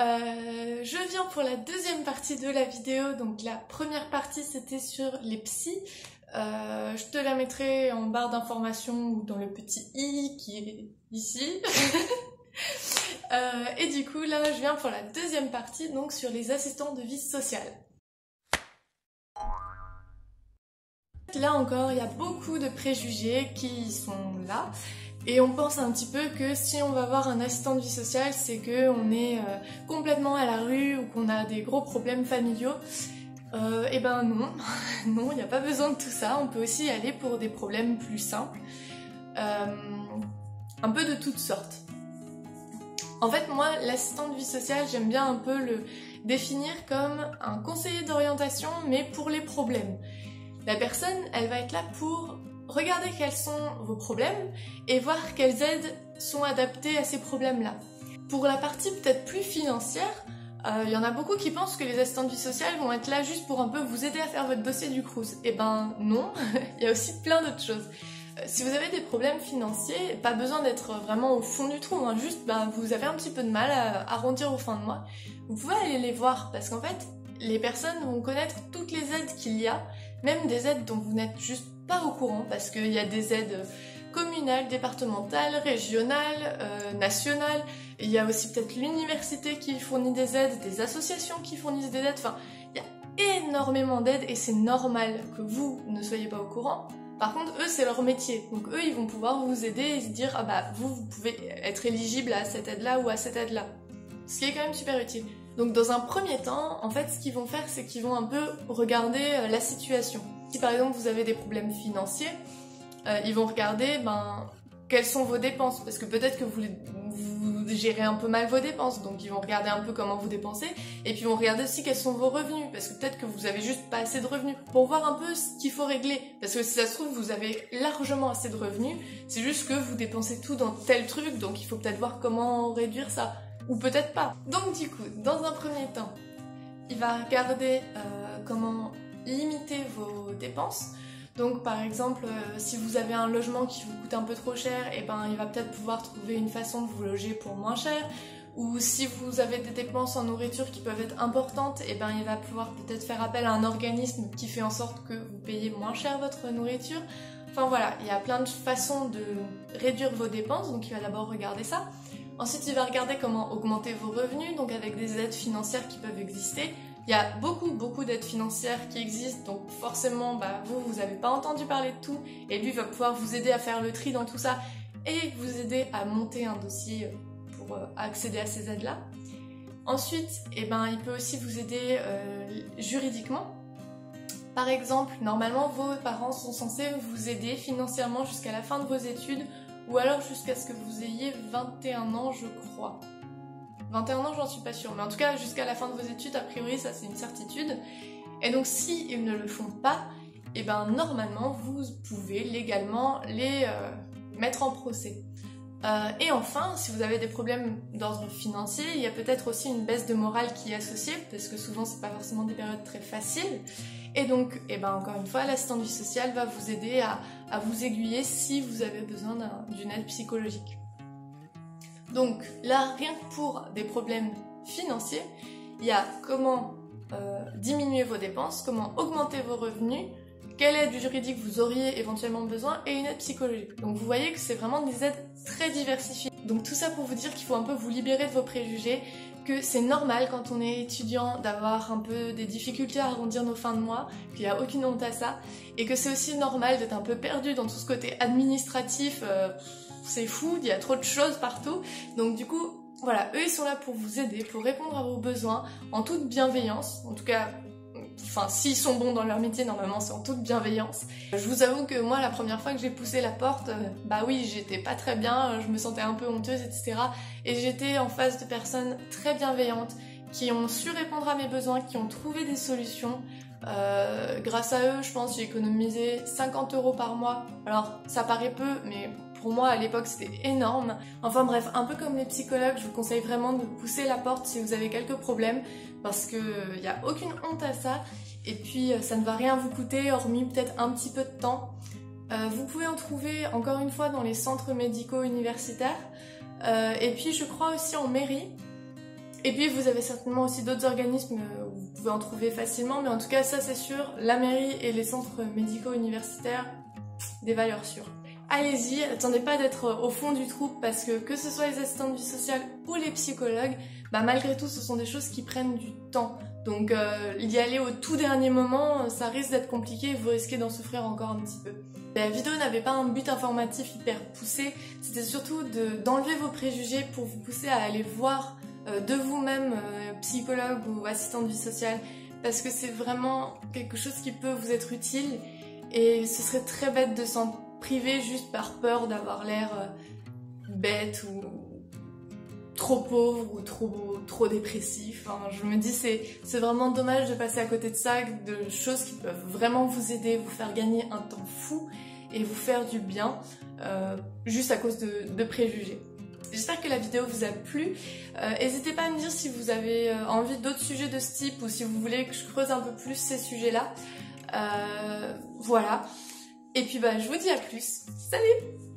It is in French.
Je viens pour la deuxième partie de la vidéo. Donc la première partie c'était sur les psys. Je te la mettrai en barre d'informations ou dans le petit i qui est ici. Et du coup là je viens pour la deuxième partie, donc sur les assistants de vie sociale. Là encore il y a beaucoup de préjugés qui sont là. Et on pense un petit peu que si on va voir un assistant de vie sociale, c'est qu'on est complètement à la rue ou qu'on a des gros problèmes familiaux. Et ben non, non, il n'y a pas besoin de tout ça. On peut aussi y aller pour des problèmes plus simples, un peu de toutes sortes. En fait, moi, l'assistant de vie sociale, j'aime bien un peu le définir comme un conseiller d'orientation, mais pour les problèmes. La personne, elle va être là pour regarder quels sont vos problèmes et voir quelles aides sont adaptées à ces problèmes-là. Pour la partie peut-être plus financière, il y en a beaucoup qui pensent que les assistants de vie sociale vont être là juste pour un peu vous aider à faire votre dossier du Crous. Eh ben non, il y a aussi plein d'autres choses. Si vous avez des problèmes financiers, pas besoin d'être vraiment au fond du trou, hein, juste vous avez un petit peu de mal à arrondir aux fins de mois, vous pouvez aller les voir parce qu'en fait, les personnes vont connaître toutes les aides qu'il y a, même des aides dont vous n'êtes juste pas au courant parce qu'il y a des aides communales, départementales, régionales, nationales. Il y a aussi peut-être l'université qui fournit des aides, des associations qui fournissent des aides. Enfin, il y a énormément d'aides et c'est normal que vous ne soyez pas au courant. Par contre, eux, c'est leur métier. Donc eux, ils vont pouvoir vous aider et se dire « Ah bah, vous pouvez être éligible à cette aide-là ou à cette aide-là. » Ce qui est quand même super utile. Donc dans un premier temps, en fait, ce qu'ils vont faire, c'est qu'ils vont un peu regarder la situation. Si par exemple, vous avez des problèmes financiers, ils vont regarder quelles sont vos dépenses. Parce que peut-être que vous gérez un peu mal vos dépenses. Donc ils vont regarder un peu comment vous dépensez. Et puis ils vont regarder aussi quels sont vos revenus. Parce que peut-être que vous avez juste pas assez de revenus. Pour voir un peu ce qu'il faut régler. Parce que si ça se trouve, vous avez largement assez de revenus. C'est juste que vous dépensez tout dans tel truc. Donc il faut peut-être voir comment réduire ça. Ou peut-être pas. Donc du coup, dans un premier temps, il va regarder comment limiter vos dépenses. Donc par exemple, si vous avez un logement qui vous coûte un peu trop cher, et il va peut-être pouvoir trouver une façon de vous loger pour moins cher. Ou si vous avez des dépenses en nourriture qui peuvent être importantes, il va pouvoir peut-être faire appel à un organisme qui fait en sorte que vous payez moins cher votre nourriture. Enfin voilà, il y a plein de façons de réduire vos dépenses, donc il va d'abord regarder ça. Ensuite, il va regarder comment augmenter vos revenus, donc avec des aides financières qui peuvent exister. Il y a beaucoup d'aides financières qui existent, donc forcément, vous n'avez pas entendu parler de tout, et lui va pouvoir vous aider à faire le tri dans tout ça, et vous aider à monter un dossier pour accéder à ces aides-là. Ensuite, il peut aussi vous aider juridiquement. Par exemple, normalement, vos parents sont censés vous aider financièrement jusqu'à la fin de vos études, ou alors jusqu'à ce que vous ayez 21 ans, je crois. 21 ans, j'en suis pas sûre, mais en tout cas, jusqu'à la fin de vos études, a priori, ça c'est une certitude. Et donc, si ils ne le font pas, normalement, vous pouvez légalement les mettre en procès. Et enfin, si vous avez des problèmes d'ordre financier, il y a peut-être aussi une baisse de morale qui est associée, parce que souvent, c'est pas forcément des périodes très faciles. Et donc, encore une fois, l'assistant de vie sociale va vous aider à vous aiguiller si vous avez besoin d'une aide psychologique. Donc là, rien que pour des problèmes financiers, il y a comment diminuer vos dépenses, comment augmenter vos revenus, quelle aide juridique vous auriez éventuellement besoin et une aide psychologique. Donc vous voyez que c'est vraiment des aides très diversifiées. Donc tout ça pour vous dire qu'il faut un peu vous libérer de vos préjugés, que c'est normal quand on est étudiant d'avoir un peu des difficultés à arrondir nos fins de mois, qu'il n'y a aucune honte à ça, et que c'est aussi normal d'être un peu perdu dans tout ce côté administratif, c'est fou, il y a trop de choses partout, donc du coup, voilà, eux ils sont là pour vous aider, pour répondre à vos besoins, en toute bienveillance, en tout cas, s'ils sont bons dans leur métier, normalement c'est en toute bienveillance. Je vous avoue que moi, la première fois que j'ai poussé la porte, oui, j'étais pas très bien, je me sentais un peu honteuse, etc. Et j'étais en face de personnes très bienveillantes, qui ont su répondre à mes besoins, qui ont trouvé des solutions. Grâce à eux, je pense, j'ai économisé 50 € par mois. Alors, ça paraît peu, mais pour moi, à l'époque, c'était énorme. Enfin bref, un peu comme les psychologues, je vous conseille vraiment de pousser la porte si vous avez quelques problèmes, parce qu'il n'y a aucune honte à ça, et puis ça ne va rien vous coûter, hormis peut-être un petit peu de temps. Vous pouvez en trouver, encore une fois, dans les centres médicaux universitaires, et puis je crois aussi en mairie. Et puis vous avez certainement aussi d'autres organismes où vous pouvez en trouver facilement, mais en tout cas ça c'est sûr, la mairie et les centres médico-universitaires, des valeurs sûres. Allez-y, attendez pas d'être au fond du trou parce que ce soit les assistants de vie sociale ou les psychologues, bah malgré tout ce sont des choses qui prennent du temps. Donc y aller au tout dernier moment, ça risque d'être compliqué et vous risquez d'en souffrir encore un petit peu. La vidéo n'avait pas un but informatif hyper poussé, c'était surtout d'enlever vos préjugés pour vous pousser à aller voir de vous-même, psychologue ou assistant de vie sociale, parce que c'est vraiment quelque chose qui peut vous être utile et ce serait très bête de s'en priver juste par peur d'avoir l'air bête ou trop pauvre ou trop dépressif. Enfin, je me dis c'est vraiment dommage de passer à côté de ça, de choses qui peuvent vraiment vous aider, vous faire gagner un temps fou et vous faire du bien juste à cause de préjugés. J'espère que la vidéo vous a plu. N'hésitez pas à me dire si vous avez envie d'autres sujets de ce type ou si vous voulez que je creuse un peu plus ces sujets-là. Voilà. Et puis bah je vous dis à plus. Salut!